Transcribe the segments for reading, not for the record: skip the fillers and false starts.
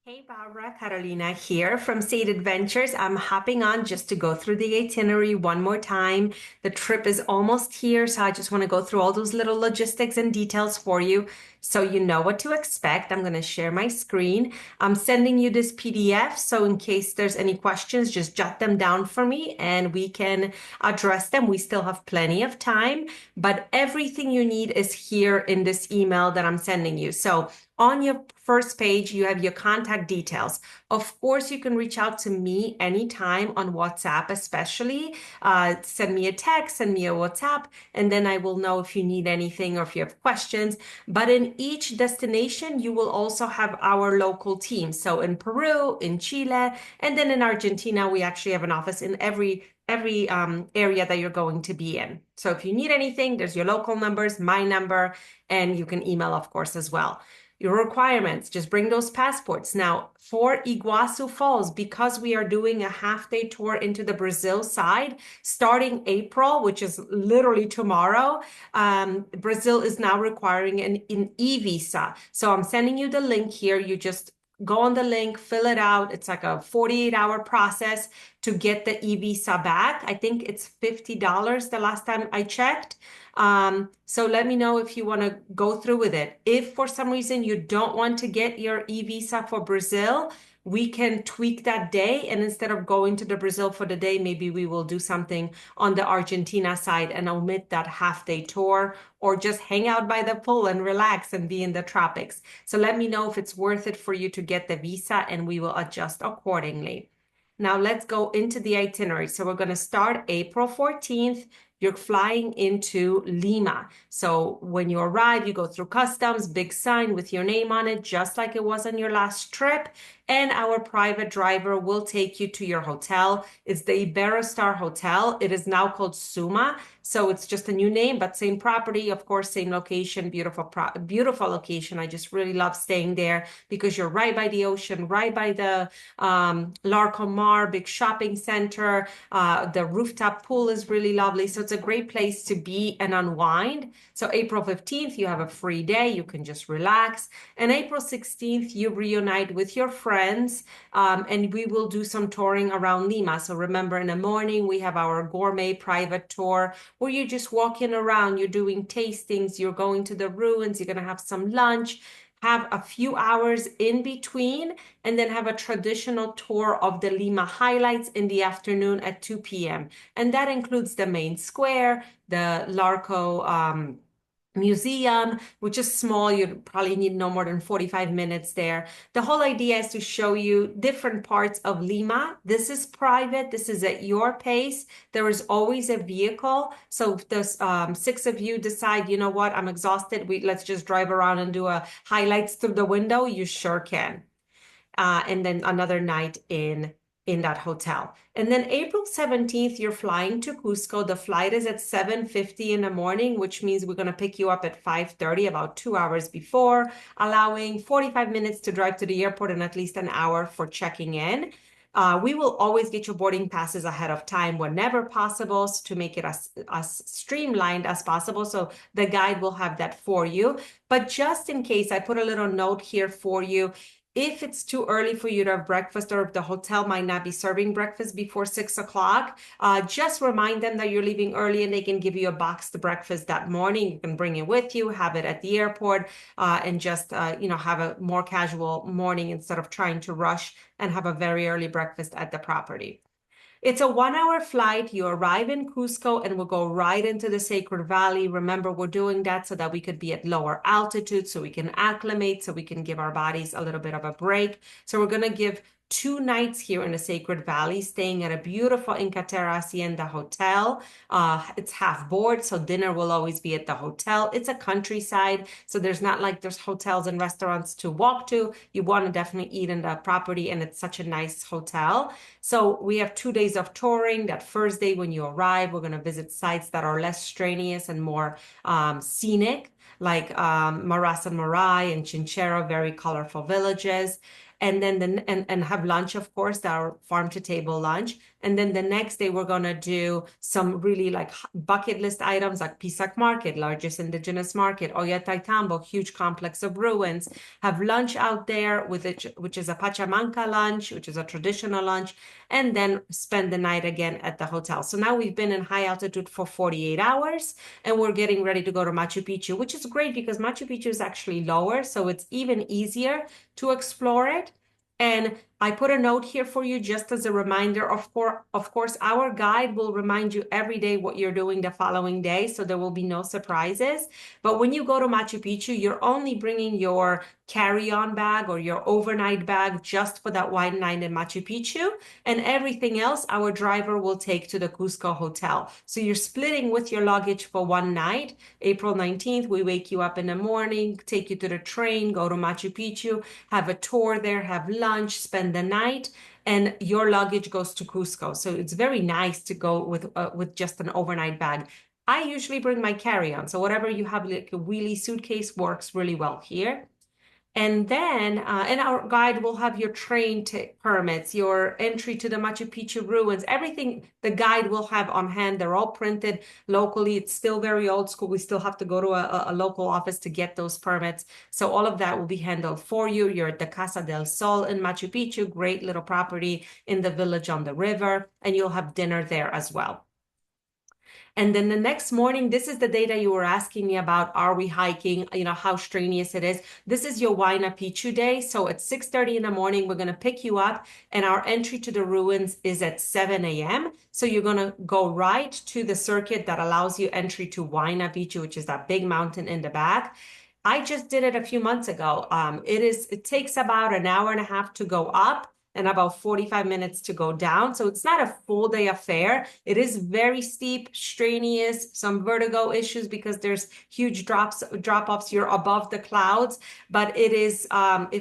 Hey Barbara, Carolina here from State Adventures. I'm hopping on just to go through the itinerary one more time. The trip is almost here, so I just want to go through all those little logistics and details for you so you know what to expect. I'm going to share my screen. I'm sending you this PDF, so in case there's any questions, just jot them down for me and we can address them. We still have plenty of time, but everything you need is here in this email that I'm sending you. So on your first page, you have your contact details. Of course, you can reach out to me anytime on WhatsApp, especially. Send me a text, send me a WhatsApp, and then I will know if you need anything or if you have questions. But in each destination, you will also have our local team. So in Peru, in Chile, and then in Argentina, we actually have an office in every area that you're going to be in. So if you need anything, there's your local numbers, my number, and you can email, of course, as well. Your requirements, just bring those passports. Now, for Iguazu Falls, because we are doing a half-day tour into the Brazil side, starting April, which is literally tomorrow, Brazil is now requiring an e-visa. So I'm sending you the link here. You just go on the link, fill it out. It's like a 48-hour process to get the e-visa back. I think it's $50 the last time I checked. So let me know if you want to go through with it. If for some reason you don't want to get your e-visa for Brazil, we can tweak that day. And instead of going to the Brazil for the day, maybe we will do something on the Argentina side and omit that half-day tour or just hang out by the pool and relax and be in the tropics. So let me know if it's worth it for you to get the visa and we will adjust accordingly. Now let's go into the itinerary. So we're going to start April 14th. You're flying into Lima. So when you arrive, you go through customs, big sign with your name on it, just like it was on your last trip. And our private driver will take you to your hotel. It's the Iberostar Hotel. It is now called Suma. So it's just a new name, but same property, of course, same location, beautiful location. I just really love staying there because you're right by the ocean, right by the Larcomar, big shopping center. The rooftop pool is really lovely. So it's a great place to be and unwind. So April 15th, you have a free day. You can just relax. And April 16th, you reunite with your friends and we will do some touring around Lima. So remember, in the morning, we have our gourmet private tour where you're just walking around, you're doing tastings, you're going to the ruins, you're going to have some lunch, have a few hours in between, and then have a traditional tour of the Lima highlights in the afternoon at 2 p.m. And that includes the main square, the Larco museum, which is small. You probably need no more than 45 minutes there. The whole idea is to show you different parts of Lima. This is private. This is at your pace. There is always a vehicle. So if the six of you decide, you know what, I'm exhausted, let's just drive around and do a highlights through the window, you sure can. And then another night in that hotel. And then April 17th, you're flying to Cusco. The flight is at 7:50 in the morning, which means we're going to pick you up at 5:30, about 2 hours before, allowing 45 minutes to drive to the airport and at least an hour for checking in. We will always get your boarding passes ahead of time whenever possible to make it as streamlined as possible. So the guide will have that for you. But just in case, I put a little note here for you. If it's too early for you to have breakfast or if the hotel might not be serving breakfast before 6 o'clock, just remind them that you're leaving early and they can give you a boxed breakfast that morning. You can bring it with you, have it at the airport, and just have a more casual morning instead of trying to rush and have a very early breakfast at the property. It's a 1 hour flight. You arrive in Cusco and we'll go right into the Sacred Valley. Remember, we're doing that so that we could be at lower altitude, so we can acclimate, so we can give our bodies a little bit of a break. So we're going to give 2 nights here in the Sacred Valley, staying at a beautiful Inca Terra Hacienda hotel. It's half board, so dinner will always be at the hotel. It's a countryside, so there's not like there's hotels and restaurants to walk to. You want to definitely eat in the property, and it's such a nice hotel. So we have 2 days of touring. That first day when you arrive, we're going to visit sites that are less strenuous and more scenic, like Maras and Marai and Chinchero, very colorful villages. And then and have lunch, of course, our farm to table lunch. And then the next day, we're going to do some really like bucket list items like Pisac Market, largest indigenous market, Ollantaytambo, huge complex of ruins, have lunch out there with it, which is a Pachamanca lunch, which is a traditional lunch, and then spend the night again at the hotel. So now we've been in high altitude for 48 hours and we're getting ready to go to Machu Picchu, which is great because Machu Picchu is actually lower, so it's even easier to explore it. And I put a note here for you just as a reminder. Of course, our guide will remind you every day what you're doing the following day, so there will be no surprises. But when you go to Machu Picchu, you're only bringing your carry-on bag or your overnight bag just for that one night in Machu Picchu, and everything else our driver will take to the Cusco hotel. So you're splitting with your luggage for one night. April 19th, we wake you up in the morning, take you to the train, go to Machu Picchu, have a tour there, have lunch, spend the night, and your luggage goes to Cusco. So it's very nice to go with just an overnight bag. I usually bring my carry-on, so whatever you have, like a wheelie suitcase, works really well here. And then, and our guide will have your train permits, your entry to the Machu Picchu ruins, everything the guide will have on hand. They're all printed locally. It's still very old school. We still have to go to a local office to get those permits. So all of that will be handled for you. You're at the Casa del Sol in Machu Picchu, great little property in the village on the river, and you'll have dinner there as well. And then the next morning, this is the data you were asking me about. Are we hiking? You know, how strenuous it is. This is your Huayna Picchu day. So at 6:30 in the morning, we're going to pick you up and our entry to the ruins is at 7 a.m. So you're going to go right to the circuit that allows you entry to Huayna Picchu, which is that big mountain in the back. I just did it a few months ago. It takes about an hour and a half to go up and about 45 minutes to go down. So it's not a full day affair. It is very steep, strenuous, some vertigo issues because there's huge drop-offs. You're above the clouds, but it is,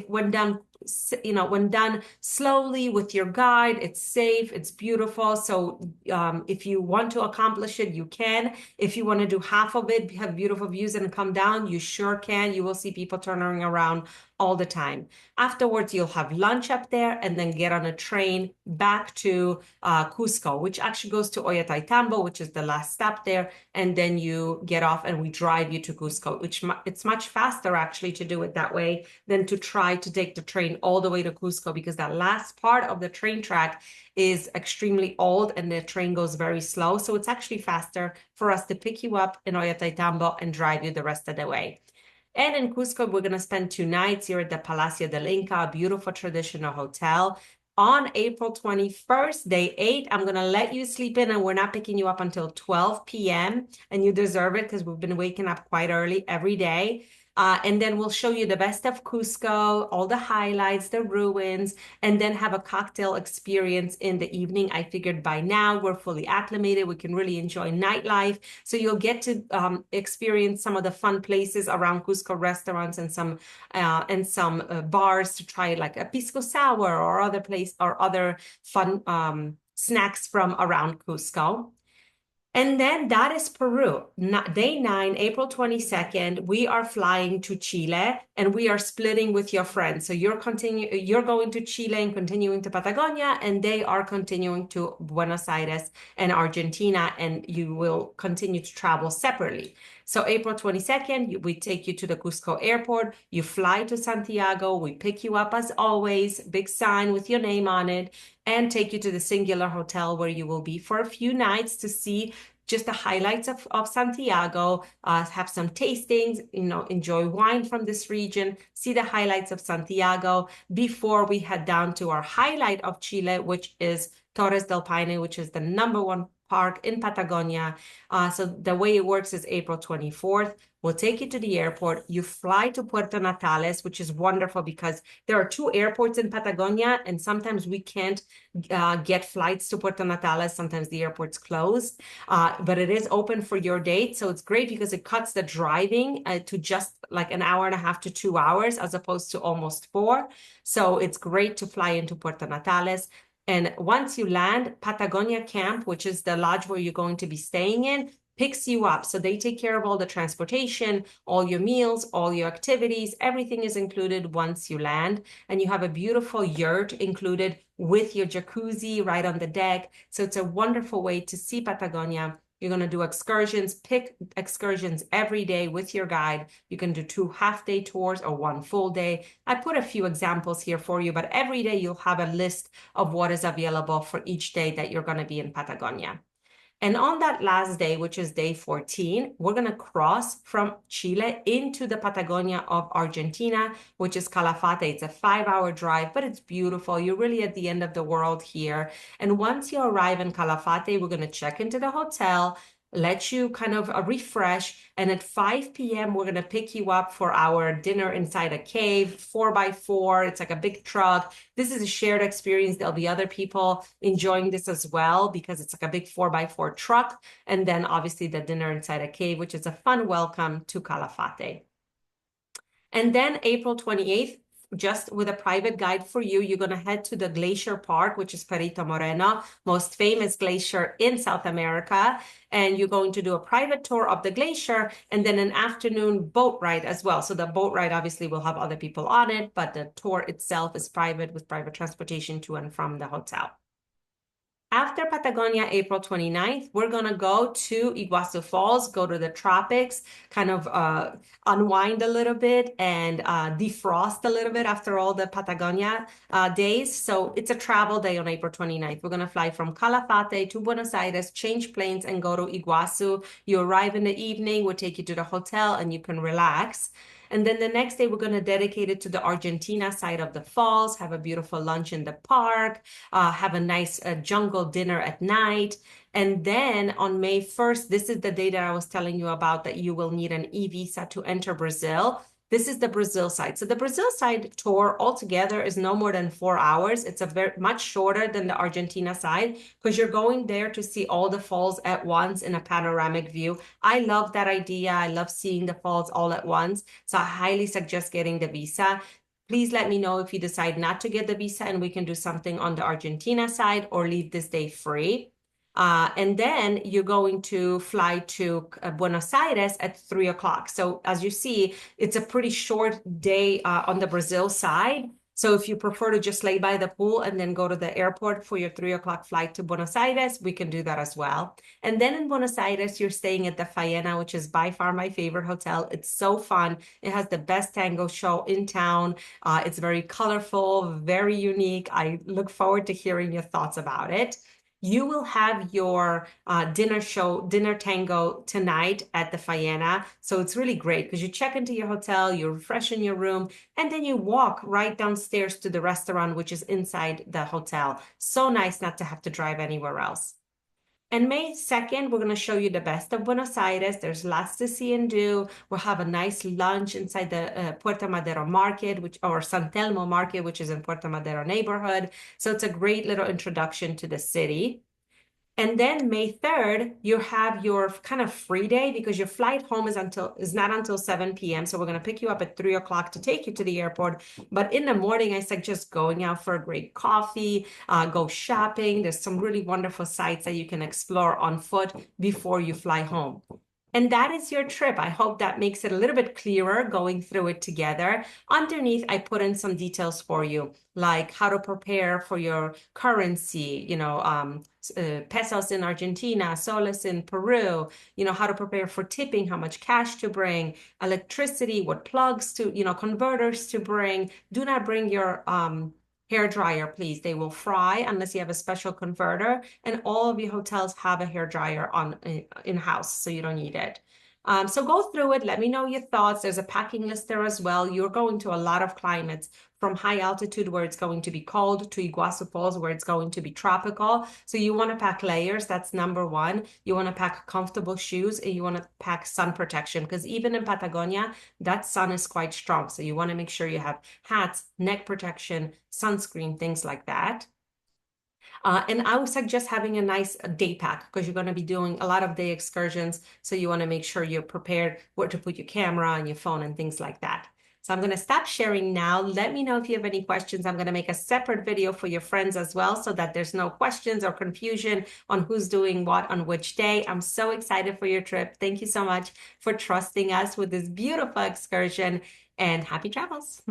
when done slowly with your guide, it's safe, it's beautiful. So if you want to accomplish it, you can. If you want to do half of it, have beautiful views and come down, you sure can. You will see people turning around all the time. Afterwards, you'll have lunch up there and then get on a train back to Cusco, which actually goes to Ollantaytambo, which is the last stop there. And then you get off and we drive you to Cusco, which it's much faster actually to do it that way than to try to take the train all the way to Cusco, because that last part of the train track is extremely old and the train goes very slow. So it's actually faster for us to pick you up in Ollantaytambo and drive you the rest of the way. And in Cusco, we're going to spend 2 nights here at the Palacio del Inca, a beautiful traditional hotel. On April 21st, day 8, I'm going to let you sleep in and we're not picking you up until 12 p.m. And you deserve it because we've been waking up quite early every day. And then we'll show you the best of Cusco, all the highlights, the ruins, and then have a cocktail experience in the evening. I figured by now we're fully acclimated. We can really enjoy nightlife. So you'll get to experience some of the fun places around Cusco, restaurants and some bars to try like a pisco sour or other fun snacks from around Cusco. And then that is Peru. Day 9, April 22nd, we are flying to Chile and we are splitting with your friends. So you're going to Chile and continuing to Patagonia, and they are continuing to Buenos Aires and Argentina, and you will continue to travel separately. So April 22nd, we take you to the Cusco airport. You fly to Santiago. We pick you up as always, big sign with your name on it, and take you to the singular hotel where you will be for a few nights to see just the highlights of Santiago, have some tastings, enjoy wine from this region, see the highlights of Santiago before we head down to our highlight of Chile, which is Torres del Paine, which is the #1 park in Patagonia. So the way it works is April 24th. We'll take you to the airport. You fly to Puerto Natales, which is wonderful because there are 2 airports in Patagonia, and sometimes we can't get flights to Puerto Natales. Sometimes the airport's closed, but it is open for your date. So it's great because it cuts the driving to just like an hour and a half to 2 hours as opposed to almost 4. So it's great to fly into Puerto Natales. And once you land, Patagonia Camp, which is the lodge where you're going to be staying in, picks you up. So they take care of all the transportation, all your meals, all your activities. Everything is included once you land. And you have a beautiful yurt included with your jacuzzi right on the deck. So it's a wonderful way to see Patagonia. You're going to do excursions, pick excursions every day with your guide. You can do 2 half-day tours or 1 full day. I put a few examples here for you, but every day you'll have a list of what is available for each day that you're going to be in Patagonia. And on that last day, which is day 14, we're going to cross from Chile into the Patagonia of Argentina, which is Calafate. It's a 5-hour drive, but it's beautiful. You're really at the end of the world here. And once you arrive in Calafate, we're going to check into the hotel, let you kind of refresh. And at 5 p.m., we're going to pick you up for our dinner inside a cave, 4x4. It's like a big truck. This is a shared experience. There'll be other people enjoying this as well because it's like a big 4x4 truck. And then obviously the dinner inside a cave, which is a fun welcome to Calafate. And then April 28th, just with a private guide for you, you're going to head to the Glacier Park, which is Perito Moreno, most famous glacier in South America. And you're going to do a private tour of the glacier and then an afternoon boat ride as well. So the boat ride obviously will have other people on it, but the tour itself is private with private transportation to and from the hotel. After Patagonia, April 29th, we're going to go to Iguazu Falls, go to the tropics, kind of unwind a little bit and defrost a little bit after all the Patagonia days. So it's a travel day on April 29th. We're going to fly from Calafate to Buenos Aires, change planes, and go to Iguazu. You arrive in the evening, we'll take you to the hotel, and you can relax. And then the next day, we're going to dedicate it to the Argentina side of the falls, have a beautiful lunch in the park, have a nice jungle dinner at night. And then on May 1st, this is the day that I was telling you about that you will need an e-visa to enter Brazil. This is the Brazil side. So the Brazil side tour altogether is no more than 4 hours. It's a very much shorter than the Argentina side because you're going there to see all the falls at once in a panoramic view. I love that idea. I love seeing the falls all at once. So I highly suggest getting the visa. Please let me know if you decide not to get the visa and we can do something on the Argentina side or leave this day free. And then you're going to fly to Buenos Aires at 3 o'clock. So as you see, it's a pretty short day on the Brazil side. So if you prefer to just lay by the pool and then go to the airport for your 3 o'clock flight to Buenos Aires, we can do that as well. And then in Buenos Aires, you're staying at the Faena, which is by far my favorite hotel. It's so fun. It has the best tango show in town. It's very colorful, very unique. I look forward to hearing your thoughts about it. You will have your dinner tango tonight at the Faena. So it's really great because you check into your hotel, you refresh in your room, and then you walk right downstairs to the restaurant, which is inside the hotel. So nice not to have to drive anywhere else. And May 2nd, we're going to show you the best of Buenos Aires. There's lots to see and do. We'll have a nice lunch inside the Puerto Madero market, or San Telmo market, which is in Puerto Madero neighborhood. So it's a great little introduction to the city. And then May 3rd, you have your kind of free day because your flight home is not until 7 p.m. So we're going to pick you up at 3 o'clock to take you to the airport. But in the morning, I suggest going out for a great coffee, go shopping. There's some really wonderful sites that you can explore on foot before you fly home. And that is your trip. I hope that makes it a little bit clearer going through it together. Underneath, I put in some details for you, like how to prepare for your currency, pesos in Argentina, soles in Peru, how to prepare for tipping, how much cash to bring, electricity, what plugs to, converters to bring. Do not bring your hair dryer, please. They will fry unless you have a special converter. And all of your hotels have a hair dryer in-house, so you don't need it. So go through it. Let me know your thoughts. There's a packing list there as well. You're going to a lot of climates, from high altitude where it's going to be cold to Iguazu Falls where it's going to be tropical. So you want to pack layers. That's number one. You want to pack comfortable shoes and you want to pack sun protection because even in Patagonia, that sun is quite strong. So you want to make sure you have hats, neck protection, sunscreen, things like that. And I would suggest having a nice day pack because you're going to be doing a lot of day excursions. So you want to make sure you're prepared where to put your camera and your phone and things like that. So I'm going to stop sharing now. Let me know if you have any questions. I'm going to make a separate video for your friends as well so that there's no questions or confusion on who's doing what on which day. I'm so excited for your trip. Thank you so much for trusting us with this beautiful excursion and happy travels.